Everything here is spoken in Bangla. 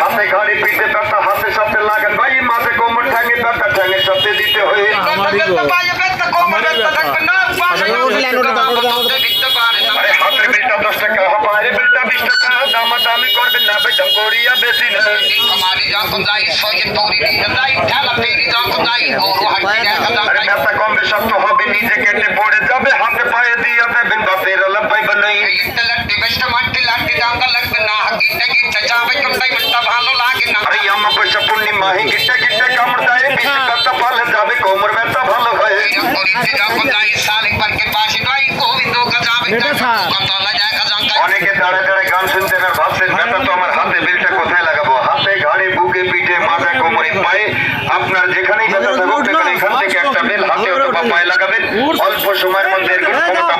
হাতে ঘাড়ি পিঠে ব্যথা হাতে সাথে লাগেন ভাই মাঝে কোমর ঠ্যাঙে ব্যথা ঠ্যাঙে সাথে দিতে হয়ে হাতের বিলটা 10 টাকা বাইরে বিলটা 20 টাকা দামাদামি করবেন না বেদম করিয়া বেশি না ব্যথা কমবে শক্ত হবে নিজে কেটে পড়ে যাবে হাতে পায়ে দিয়ে দেবেন বাপের লাভ পাইবেন নাই আরে আমার পয়সা পূর্ণিমা হে গিট্টা গিট্টা কামড় দেয় বেশি ব্যথা পালে যাবে কোমর ব্যথা ভালো হয় অনেকে দাঁড়ায় দাঁড়ায় গান শুনতেন আর ভাবছেন ব্যথা তো আমার হাতে বিলটা কোথায় লাগাবো হাতে ঘাড়ে বুকে পিঠে মাথা কোমরে পায়ে আপনার যেখানেই ব্যথা থাকুক সেখানে এখান থেকে একটা বেল হাতে অথবা পায়ে লাগাবেন অল্প সময়ের মধ্যে এর ক্ষমতা